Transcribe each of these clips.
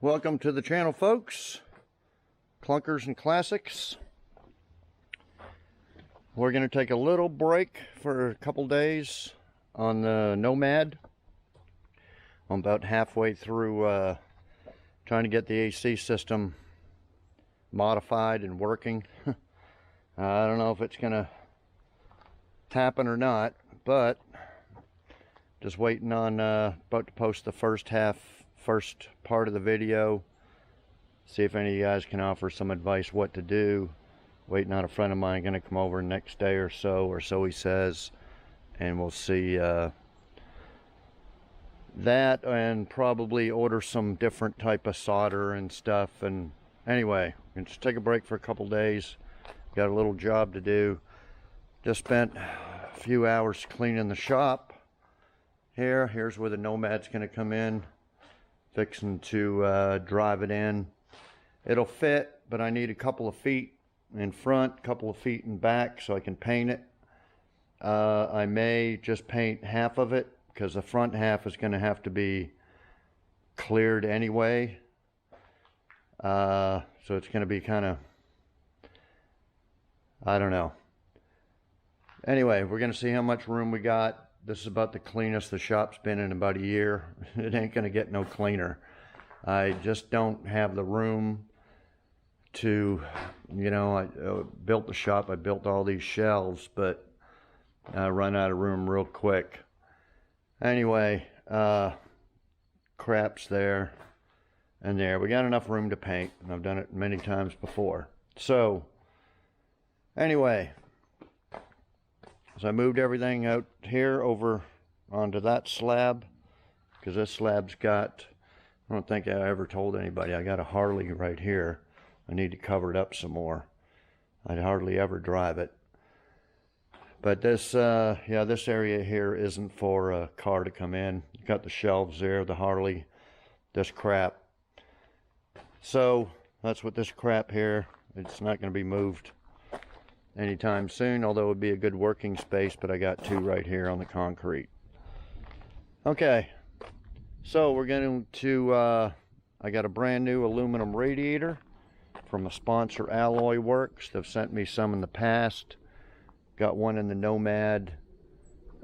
Welcome to the channel, folks. Clunkers and Classics. We're going to take a little break for a couple days on the Nomad. I'm about halfway through trying to get the AC system modified and working. I don't know if it's going to happen or not, but just waiting on about to post the first part of the video, see if any of you guys can offer some advice what to do. Waiting on a friend of mine going to come over next day or so he says, and we'll see that, and probably order some different type of solder and stuff. And anyway, we're gonna just take a break for a couple days. Got a little job to do. Just spent a few hours cleaning the shop. Here's where the Nomad's going to come in. Fixing to drive it in. It'll fit, but I need a couple of feet in front, a couple of feet in back so I can paint it. I may just paint half of it because the front half is going to have to be cleared anyway. So it's going to be kind of, I don't know. Anyway, we're going to see how much room we got. This is about the cleanest the shop's been in about a year. It ain't going to get no cleaner. I just don't have the room to, you know, I built the shop. I built all these shelves, but I run out of room real quick. Anyway, crap's there and there. We got enough room to paint, and I've done it many times before. So, anyway, so I moved everything out here over onto that slab, because this slab's got, I don't think I ever told anybody, I got a Harley right here. I need to cover it up some more. I hardly ever drive it. But this, yeah, this area here isn't for a car to come in. You got the shelves there, the Harley, this crap. So that's what this crap here, it's not going to be moved anytime soon, although it would be a good working space, but I got two right here on the concrete. Okay, so we're going to, I got a brand new aluminum radiator from a sponsor, Alloyworks. They've sent me some in the past. Got one in the Nomad.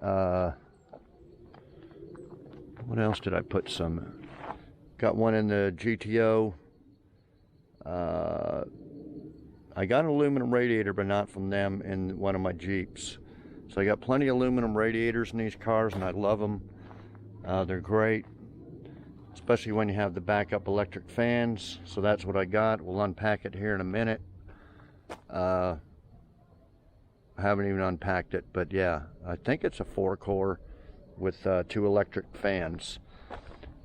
What else did I put some? Got one in the GTO. I got an aluminum radiator, but not from them, in one of my Jeeps. So I got plenty of aluminum radiators in these cars, and I love them. They're great, especially when you have the backup electric fans. So that's what I got. We'll unpack it here in a minute. I haven't even unpacked it, but yeah, I think it's a 4-core with 2 electric fans.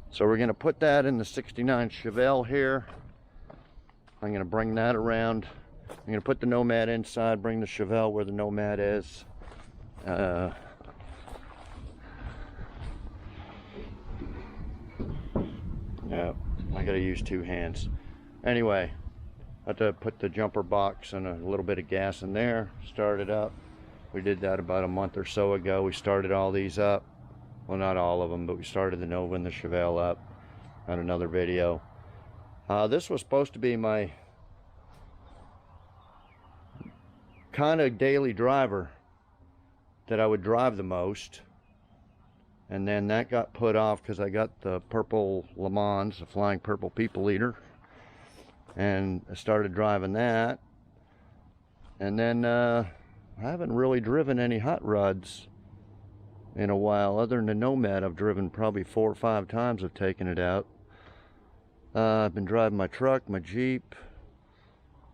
So we're going to put that in the 69 Chevelle here. I'm going to bring that around. I'm going to put the Nomad inside, bring the Chevelle where the Nomad is. Yeah, I got to use 2 hands. Anyway, I have to put the jumper box and a little bit of gas in there, start it up. We did that about a month or so ago. We started all these up. Well, not all of them, but we started the Nova and the Chevelle up on another video. This was supposed to be my kind of daily driver that I would drive the most, and then that got put off because I got the purple Le Mans, the flying purple people eater, and I started driving that. And then I haven't really driven any hot rods in a while. Other than the Nomad, I've driven probably 4 or 5 times. I've taken it out. I've been driving my truck, my Jeep,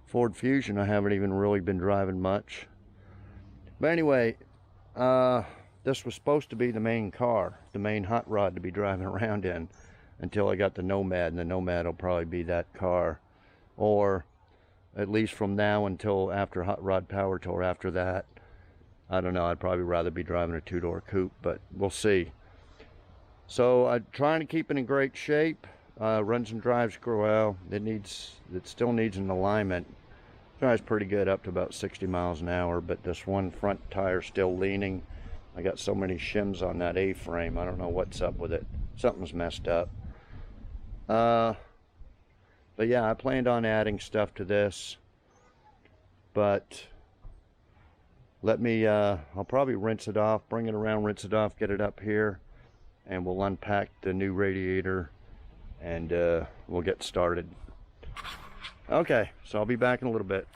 Ford Fusion. I haven't even really been driving much. But anyway, this was supposed to be the main car, the main hot rod to be driving around in, until I got the Nomad, and the Nomad will probably be that car. Or at least from now until after Hot Rod Power Tour. After that, I don't know, I'd probably rather be driving a 2-door coupe, but we'll see. So I'm trying to keep it in great shape. Runs and drives well. It still needs an alignment. Drives pretty good up to about 60 miles an hour, but this one front tire still leaning. I got so many shims on that A-frame. I don't know what's up with it. Something's messed up. But yeah, I planned on adding stuff to this, but let me, I'll probably rinse it off, bring it around, rinse it off, get it up here, and we'll unpack the new radiator, and we'll get started. Okay, so I'll be back in a little bit.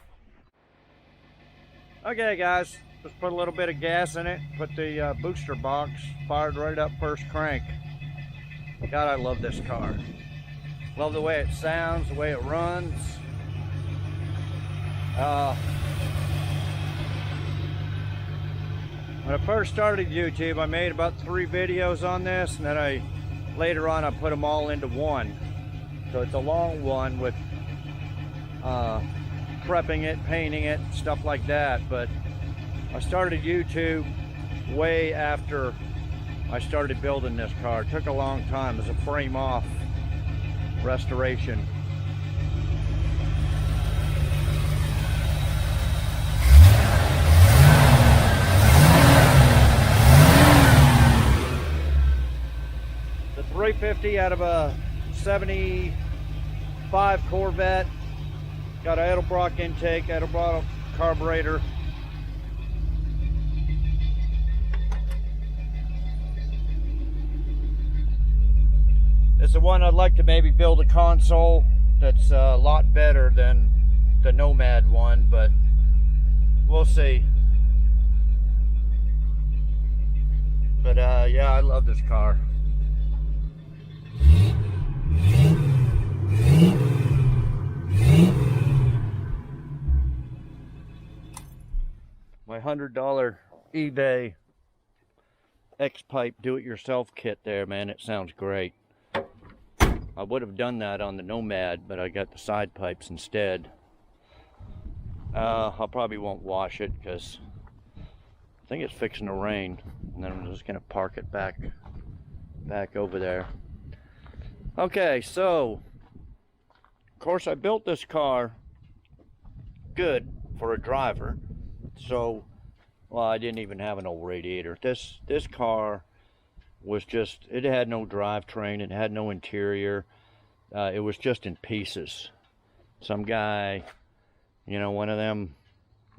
Okay guys, just put a little bit of gas in it, put the booster box, fired right up first crank. God, I love this car. Love the way it sounds, the way it runs. When I first started YouTube, I made about 3 videos on this, and then later on I put them all into one. So it's a long one with prepping it, painting it, stuff like that. But I started YouTube way after I started building this car. It took a long time as a frame off restoration. The 350 out of a 75 Corvette. Got an Edelbrock intake, Edelbrock carburetor. It's the one I'd like to maybe build a console that's a lot better than the Nomad one, but we'll see. But yeah, I love this car. My $100 eBay X-Pipe do-it-yourself kit there, man, it sounds great. I would have done that on the Nomad, but I got the side pipes instead. I probably won't wash it because I think it's fixing to rain, and then I'm just gonna park it back over there. Okay, so of course I built this car good for a driver. So, well, I didn't even have an old radiator. This car was just, it had no drivetrain, it had no interior. It was just in pieces. Some guy, you know, one of them,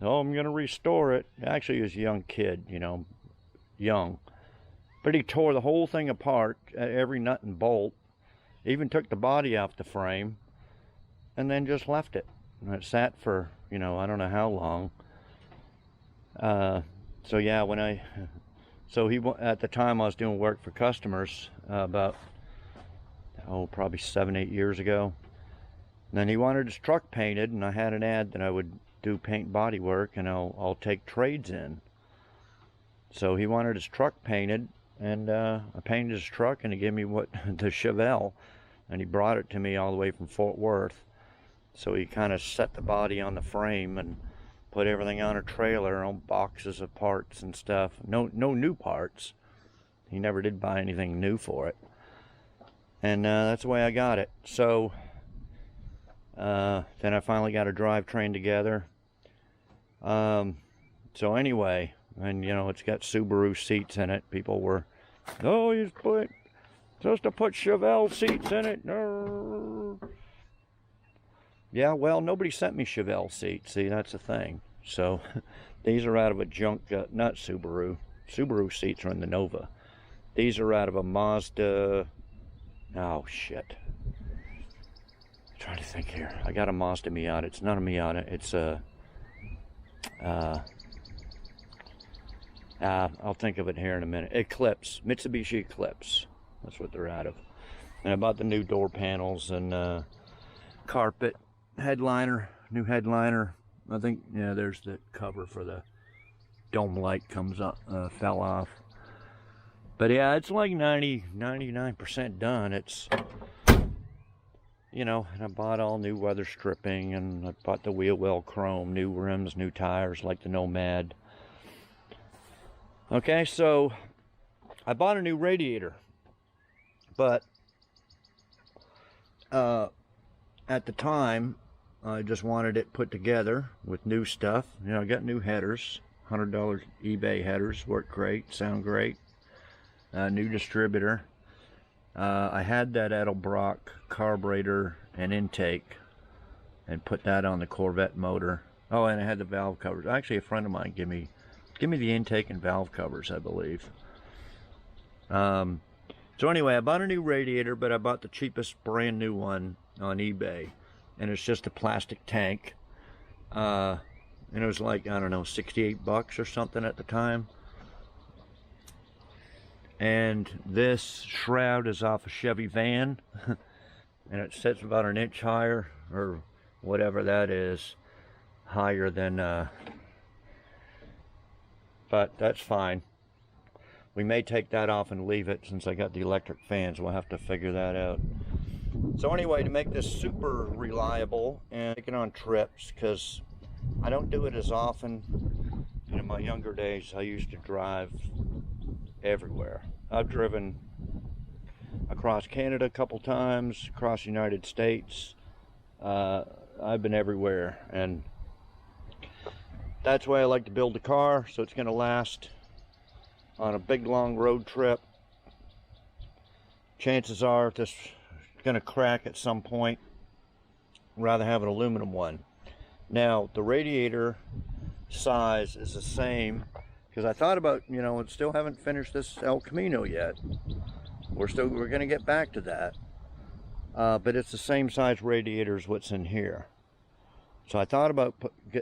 oh, I'm gonna restore it. Actually, he was a young kid, you know, young. But he tore the whole thing apart, every nut and bolt, even took the body off the frame, and then just left it. And it sat for, you know, I don't know how long. So yeah, at the time I was doing work for customers about, probably 7-8 years ago. And then he wanted his truck painted, and I had an ad that I would do paint body work, and I'll take trades in. So he wanted his truck painted, and I painted his truck, and he gave me the Chevelle, and he brought it to me all the way from Fort Worth. So he kind of set the body on the frame and put everything on a trailer, on boxes of parts and stuff. No new parts. He never did buy anything new for it. And that's the way I got it. So then I finally got a drivetrain together. So anyway, and you know, it's got Subaru seats in it. People were, oh, he's supposed to put Chevelle seats in it. No. Yeah, well, nobody sent me Chevelle seats. See, that's the thing. So these are out of a junk, not Subaru. Subaru seats are in the Nova. These are out of a Mazda. Oh, shit. I'm trying to think here. I got a Mazda Miata. It's not a Miata. It's a... I'll think of it here in a minute. Eclipse. Mitsubishi Eclipse. That's what they're out of. And I bought the new door panels and carpet. Headliner, new headliner. I think, yeah, there's the cover for the dome light comes up, fell off. But yeah, it's like 99% done. It's, you know, and I bought all new weather stripping, and I bought the wheel well chrome, new rims, new tires like the Nomad. Okay, so I bought a new radiator, but at the time, I just wanted it put together with new stuff. You know, I got new headers, $100 eBay headers, work great, sound great. New distributor. I had that Edelbrock carburetor and intake and put that on the Corvette motor. Oh, and I had the valve covers. Actually, a friend of mine give me the intake and valve covers, I believe. So anyway, I bought a new radiator, but I bought the cheapest brand new one on eBay, and it's just a plastic tank. And it was like, I don't know, 68 bucks or something at the time. And this shroud is off a Chevy van, and it sits about an inch higher, or whatever that is, higher than, but that's fine. We may take that off and leave it since I got the electric fans. We'll have to figure that out. So anyway, to make this super reliable and take it on trips, because I don't do it as often. In my younger days, I used to drive everywhere. I've driven across Canada a couple times, across the United States. I've been everywhere, and that's why I like to build a car, so it's going to last on a big long road trip. Chances are this is going to crack at some point. I'd rather have an aluminum one. Now the radiator size is the same, because I thought about, you know, still haven't finished this El Camino yet. We're going to get back to that, but it's the same size radiator as what's in here. So I thought about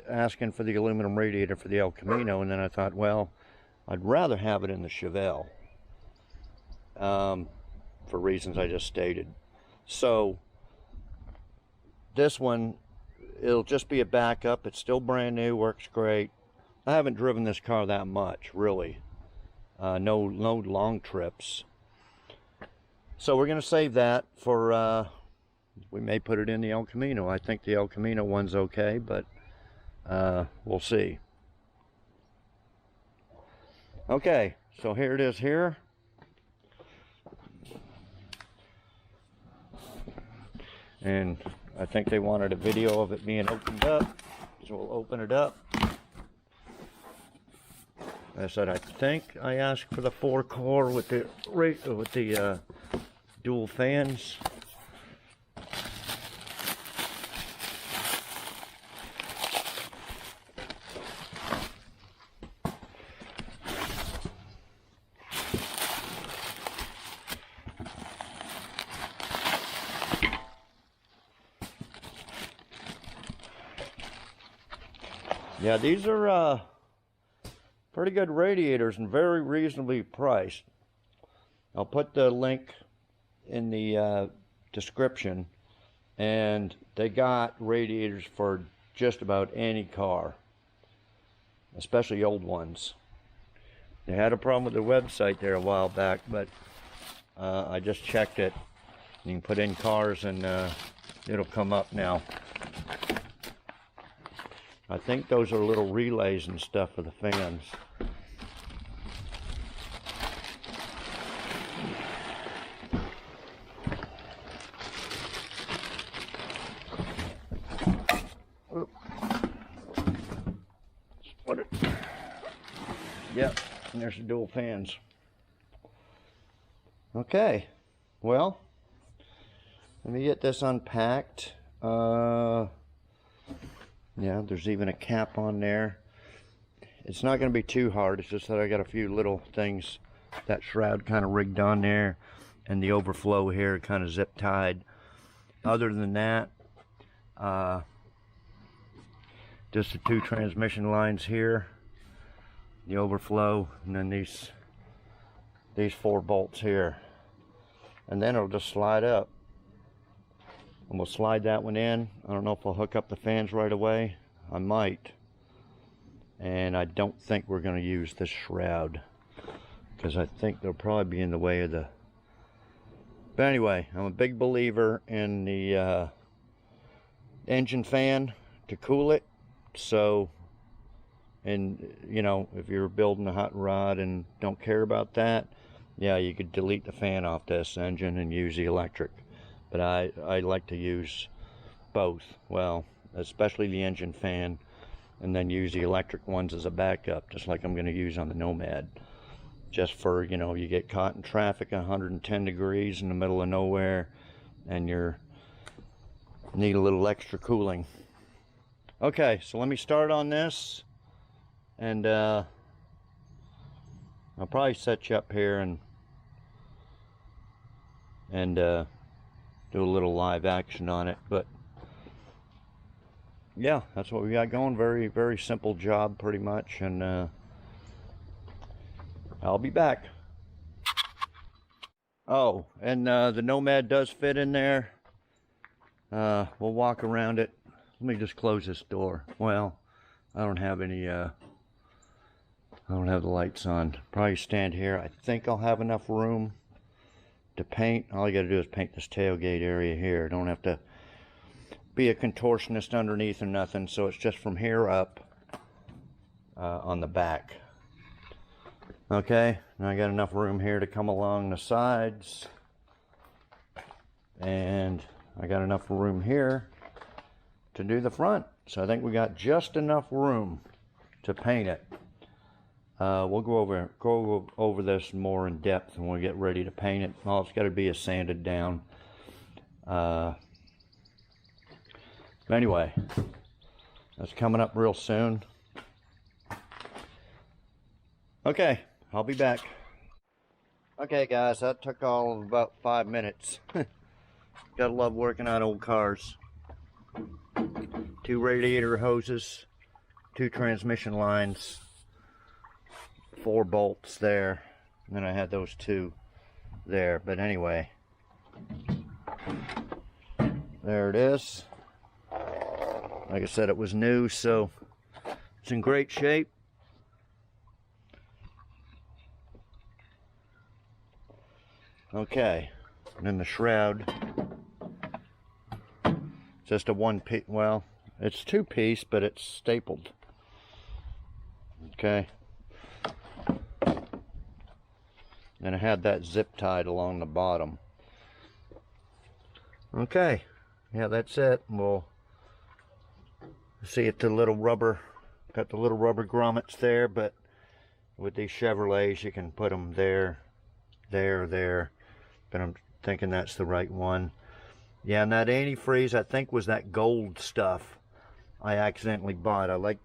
asking for the aluminum radiator for the El Camino, and then I thought, well, I'd rather have it in the Chevelle, for reasons I just stated. So this one, it'll just be a backup. It's still brand new, works great. I haven't driven this car that much, really. No long trips. So we're going to save that for, we may put it in the El Camino. I think the El Camino one's okay, but we'll see. Okay, so here it is here. And I think they wanted a video of it being opened up, so we'll open it up. I said, I think I asked for the 4-core with the dual fans. Yeah, these are pretty good radiators and very reasonably priced. I'll put the link in the description, and they got radiators for just about any car, especially old ones. They had a problem with the website there a while back, but I just checked it. You can put in cars and it'll come up now. I think those are little relays and stuff for the fans. Yep, and there's the dual fans. Okay, well, let me get this unpacked. Yeah, there's even a cap on there. It's not going to be too hard. It's just that I got a few little things. That shroud kind of rigged on there, and the overflow here kind of zip tied. Other than that, just the 2 transmission lines here, the overflow, and then these 4 bolts here. And then it'll just slide up. And we'll slide that one in. I don't know if I'll hook up the fans right away. I might. And I don't think we're going to use this shroud, because I think they'll probably be in the way of the... But anyway, I'm a big believer in the engine fan to cool it. So, and you know, if you're building a hot rod and don't care about that, yeah, you could delete the fan off this engine and use the electric. But I like to use both. Well, especially the engine fan, and then use the electric ones as a backup, just like I'm going to use on the Nomad. Just for, you know, you get caught in traffic 110 degrees in the middle of nowhere, and you're Need a little extra cooling. Okay, so let me start on this, and I'll probably set you up here and do a little live action on it. But yeah, that's what we got going. Very, very simple job, pretty much, and I'll be back. Oh, and the Nomad does fit in there. We'll walk around it. Let me just close this door. Well, I don't have any, I don't have the lights on. Probably stand here. I think I'll have enough room to paint. All I gotta do is paint this tailgate area here. Don't have to be a contortionist underneath or nothing. So it's just from here up on the back. Okay, now I got enough room here to come along the sides. And I got enough room here to do the front. So I think we got just enough room to paint it. We'll go over this more in depth when we get ready to paint it. All it's got to be is sanded down. But anyway, that's coming up real soon. Okay, I'll be back. Okay guys, that took all of about 5 minutes. Gotta love working on old cars. 2 radiator hoses, 2 transmission lines, 4 bolts there, and then I had those 2 there. But anyway, there it is. Like I said, it was new, so it's in great shape. Okay, and then the shroud, just a 1-piece, well, it's 2-piece, but it's stapled. Okay. And I had that zip tied along the bottom. Okay, yeah, that's it. We'll see it, the little rubber, got the little rubber grommets there, but with these Chevrolets, you can put them there, there. But I'm thinking that's the right one. Yeah, and that antifreeze, I think, was that gold stuff I accidentally bought. I like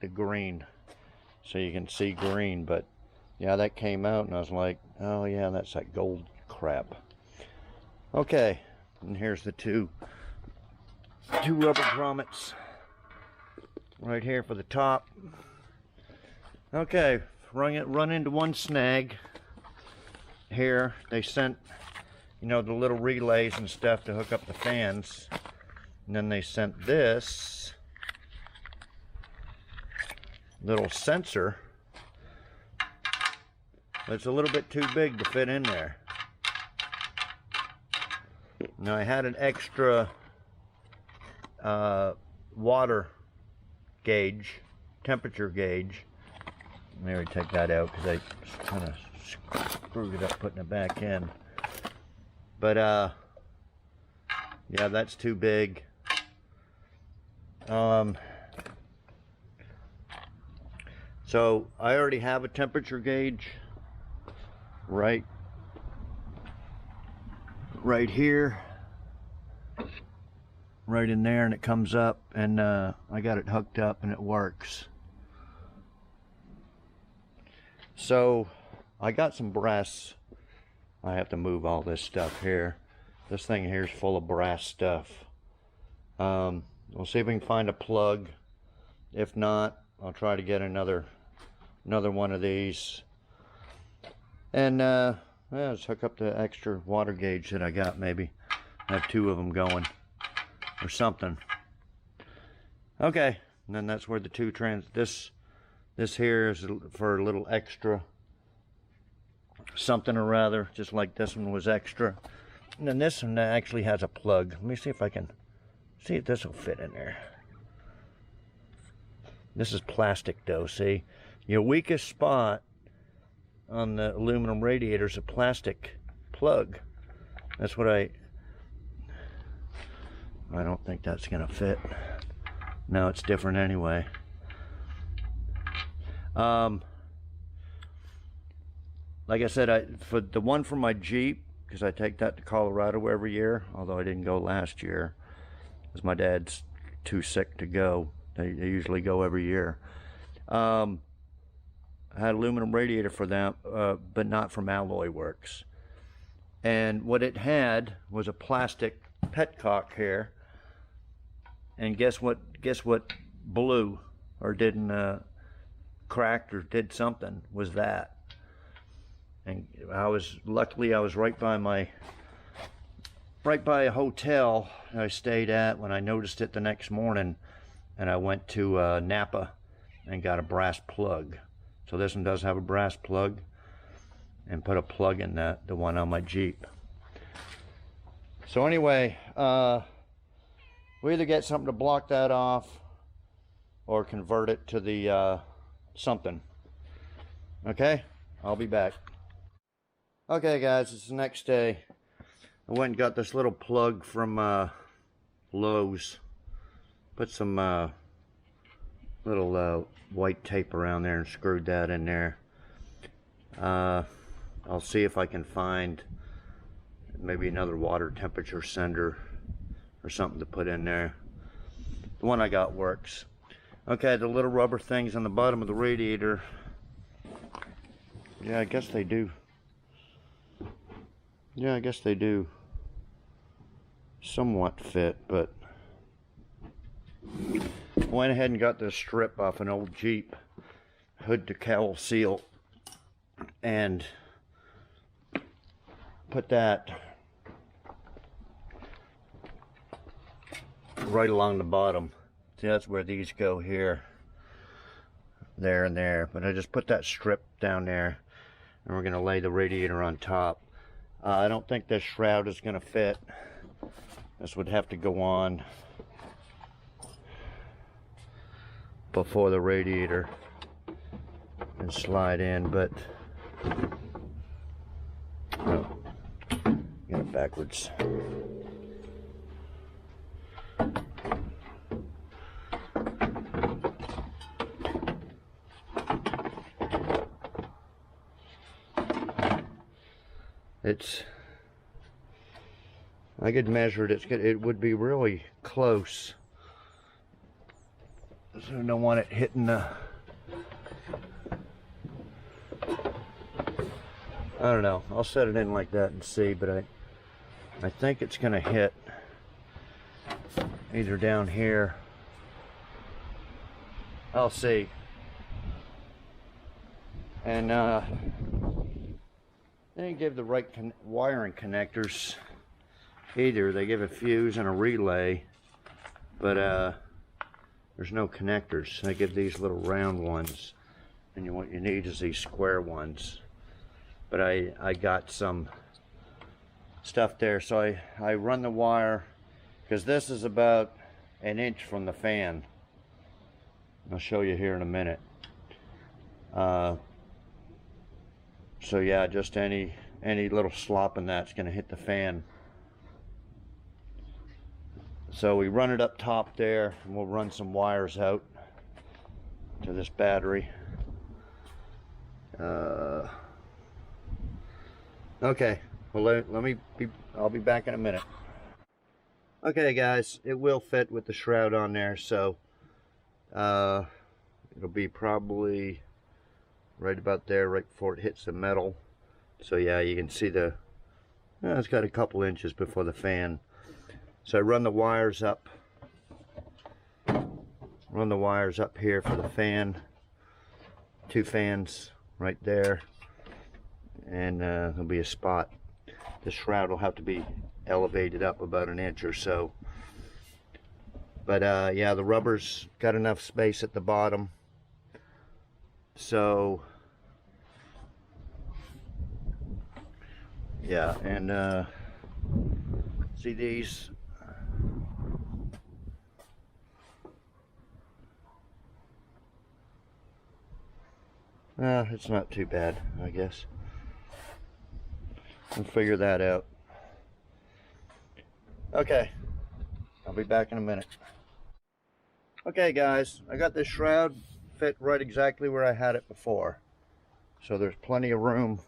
the green, so you can see green. But yeah, that came out, and I was like, oh yeah, that's that gold crap. Okay, and here's the two rubber grommets right here for the top. Okay, run into one snag here. They sent, you know, the little relays and stuff to hook up the fans, and then they sent this little sensor, but it's a little bit too big to fit in there. Now I had an extra water gauge, temperature gauge. Let me take that out because I kind of screwed it up putting it back in. But yeah, that's too big. So I already have a temperature gauge right here, right in there, and it comes up, and I got it hooked up and it works. So I got some brass. I have to move all this stuff here. This thing here is full of brass stuff. We'll see if we can find a plug. If not, I'll try to get another one of these, and yeah, let's hook up the extra water gauge that I got. Maybe have 2 of them going or something. Okay, and then that's where the 2 this here is for a little extra something or rather, just like this one was extra. And then this one actually has a plug. Let me see if I can see if this will fit in there. This is plastic though, see? Your weakest spot on the aluminum radiator is a plastic plug. That's what I don't think that's gonna fit. No, it's different anyway. Like I said, for the one for my Jeep, because I take that to Colorado every year, although I didn't go last year. because my dad's too sick to go. They usually go every year. I had aluminum radiator for them, but not from Alloyworks. And what it had was a plastic petcock here. And guess what blew or didn't cracked or did something was that. And luckily I was right by a hotel I stayed at when I noticed it the next morning, and I went to Napa and got a brass plug. So this one does have a brass plug, and put a plug in the one on my Jeep. So anyway, we either get something to block that off or convert it to the something. Okay, I'll be back. Okay guys, it's the next day. I went and got this little plug from Lowe's. Put some little white tape around there and screwed that in there. I'll see if I can find maybe another water temperature sender or something to put in there. The one I got works. Okay, the little rubber things on the bottom of the radiator, yeah, I guess they do. Yeah, I guess they do somewhat fit, but I went ahead and got this strip off an old Jeep, hood to cowl seal, and put that right along the bottom. See, that's where these go here, there, and there. But I just put that strip down there, and we're going to lay the radiator on top. I don't think this shroud is going to fit. This would have to go on before the radiator and slide in, but oh, got it backwards. I could measure it. It would be really close. So I don't want it hitting the, I don't know. I'll set it in like that and see, but I think it's gonna hit either down here. I'll see. And they didn't give the right wiring connectors either. They give a fuse and a relay, but there's no connectors. They give these little round ones, and what you need is these square ones. But I got some stuff there, so I run the wire, because this is about an inch from the fan. I'll show you here in a minute. So yeah, just any little slop in that's going to hit the fan. So we run it up top there, and we'll run some wires out to this battery. Okay, well I'll be back in a minute. Okay guys, it will fit with the shroud on there, so it'll be probably right about there, right before it hits the metal. So yeah, you can see it's got a couple inches before the fan. So I run the wires up here for the fan. 2 fans right there, and there'll be a spot. The shroud will have to be elevated up about an inch or so. But yeah, the rubber's got enough space at the bottom. So yeah, and see these? It's not too bad, I guess. We'll figure that out. Okay, I'll be back in a minute. Okay guys, I got this shroud fit right exactly where I had it before. So there's plenty of room.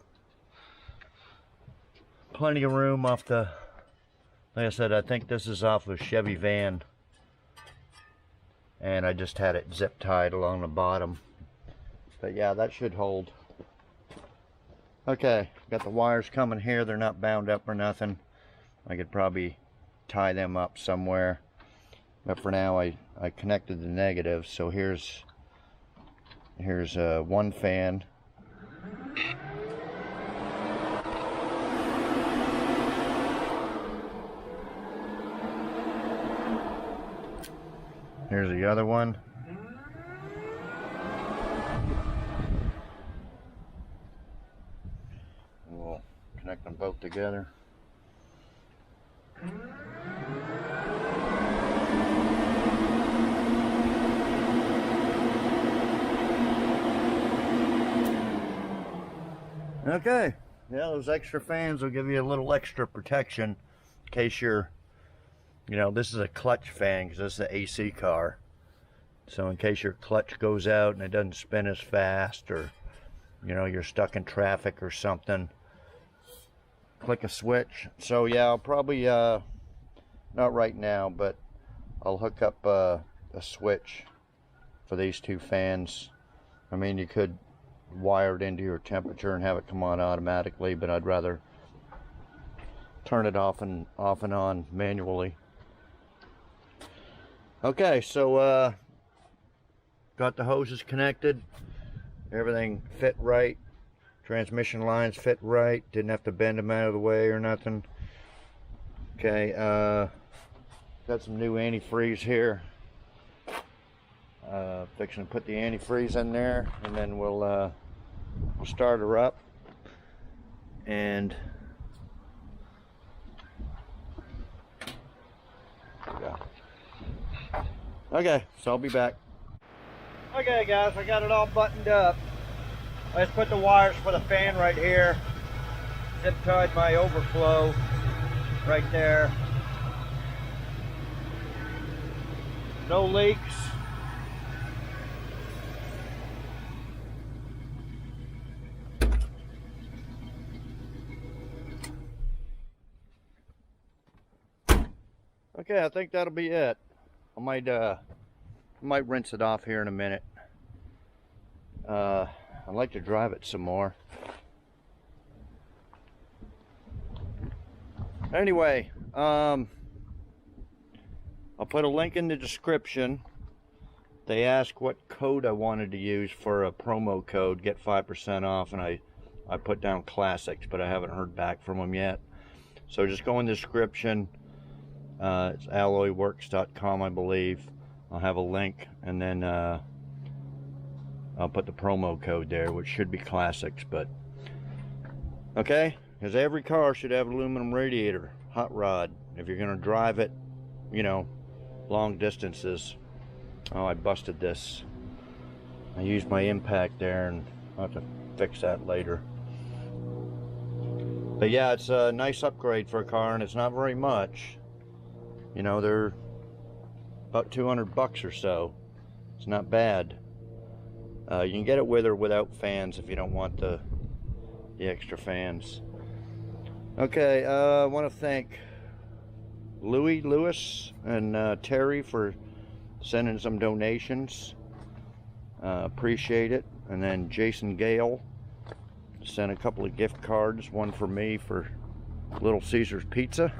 Plenty of room off the, like I said, I think this is off a Chevy van. and I just had it zip tied along the bottom. But yeah, that should hold. Okay, got the wires coming here. They're not bound up or nothing. I could probably tie them up somewhere. But for now, I connected the negative. So here's one fan. Here's the other one. We'll connect them both together. Okay, yeah, those extra fans will give you a little extra protection in case you're, you know, this is a clutch fan because this is an AC car. So in case your clutch goes out and it doesn't spin as fast, or, you know, you're stuck in traffic or something, click a switch. So yeah, I'll probably, not right now, but I'll hook up a switch for these two fans. I mean, you could wire it into your temperature and have it come on automatically, but I'd rather turn it off and on manually. Okay, so got the hoses connected, everything fit right, transmission lines fit right, didn't have to bend them out of the way or nothing. Okay, got some new antifreeze here. Fixing to put the antifreeze in there, and then we'll start her up. And yeah. Okay, so I'll be back. Okay guys, I got it all buttoned up. I just put the wires for the fan right here. Zip tied my overflow right there. No leaks. Okay, I think that'll be it. I might rinse it off here in a minute. I'd like to drive it some more. Anyway, I'll put a link in the description. They asked what code I wanted to use for a promo code, get 5% off, and I put down classics, but I haven't heard back from them yet. So just go in the description. It's alloyworks.com, I believe. I'll have a link, and then I'll put the promo code there, which should be classics. But okay, because every car should have aluminum radiator, hot rod, if you're gonna drive it, you know, long distances. Oh, I busted this. I used my impact there, and I'll have to fix that later. But yeah, it's a nice upgrade for a car, and it's not very much. You know, they're about 200 bucks or so. It's not bad. You can get it with or without fans if you don't want the extra fans. Okay, I want to thank Lewis and Terry for sending some donations. Appreciate it. And then Jason Gale sent a couple of gift cards, one for me for Little Caesars Pizza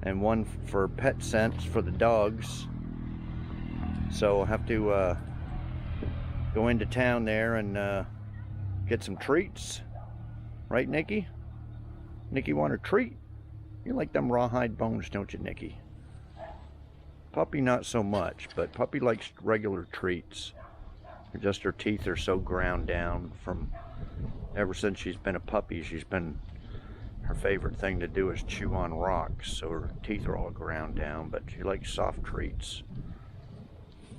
and one for Pet Sense for the dogs. So I'll have to go into town there and get some treats. Right, Nikki? Nikki want a treat? You like them rawhide bones, don't you, Nikki? Puppy not so much, but Puppy likes regular treats. Just her teeth are so ground down from ever since she's been a puppy. Her favorite thing to do is chew on rocks, so her teeth are all ground down, but she likes soft treats.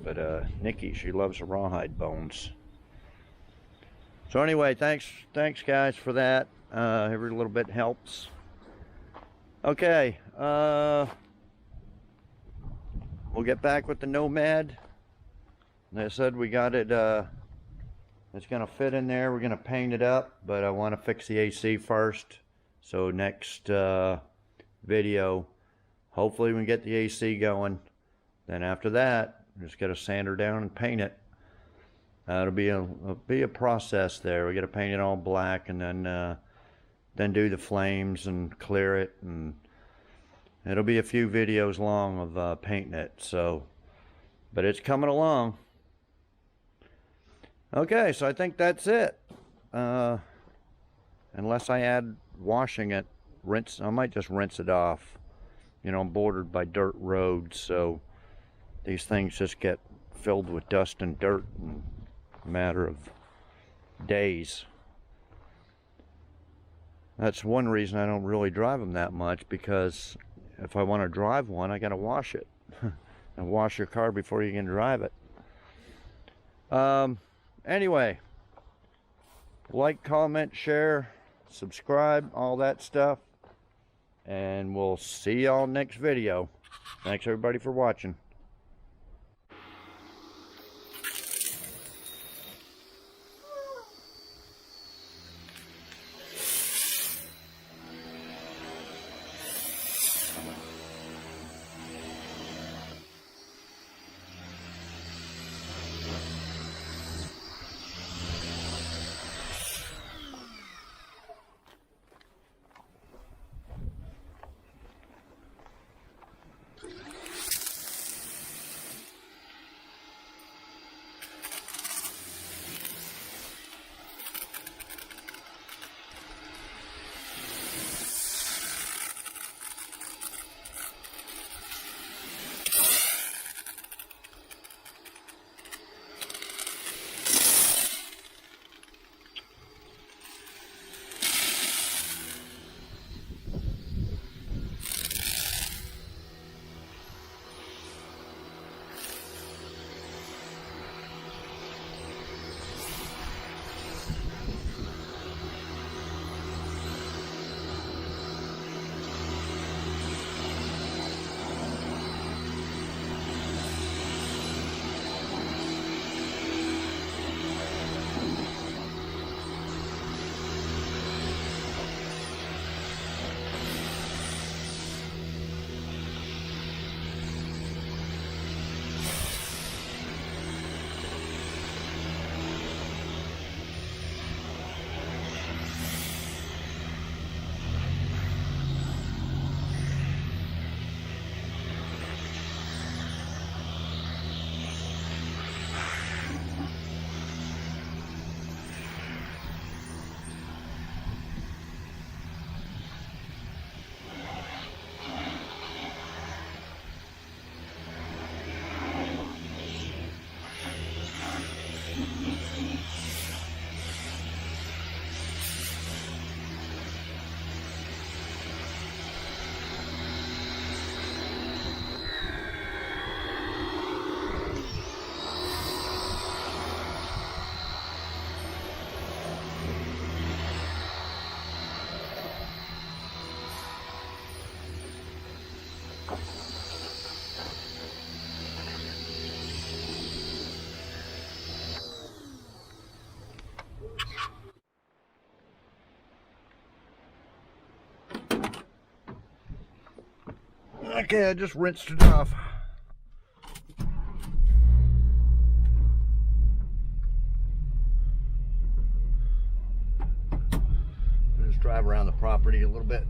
But Nikki, she loves the rawhide bones. So anyway, thanks guys for that. Every little bit helps. Okay, we'll get back with the Nomad. They said we got it, it's gonna fit in there. We're gonna paint it up, but I want to fix the AC first. So next video, hopefully we can get the AC going. Then after that, Just get a sander down and paint it. It'll be a process there. We got to paint it all black, and then do the flames and clear it, and it'll be a few videos long of painting it. So, but it's coming along. Okay, so I think that's it. Unless I add washing it, rinse. I might just rinse it off. You know, I'm bordered by dirt roads, so these things just get filled with dust and dirt in a matter of days. That's one reason I don't really drive them that much, because if I want to drive one, I got to wash it. And wash your car before you can drive it. Anyway, like, comment, share, subscribe, all that stuff. And we'll see y'all next video. Thanks everybody for watching. Okay, I just rinsed it off. Just drive around the property a little bit.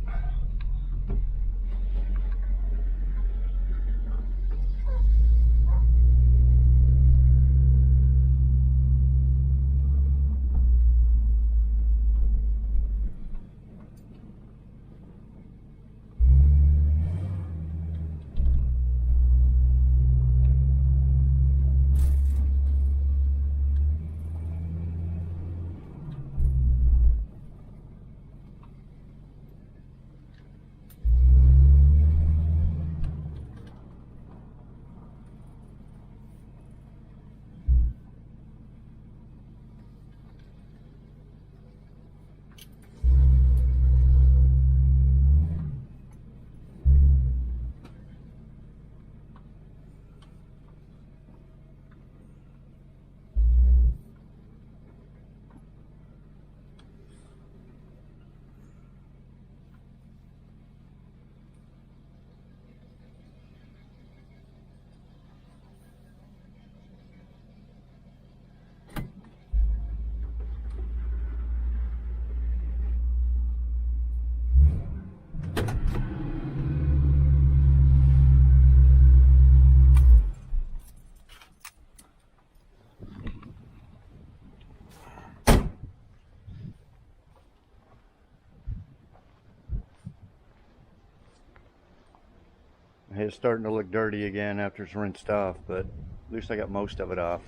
It's starting to look dirty again after it's rinsed off, but at least I got most of it off.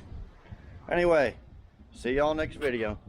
Anyway, see y'all next video.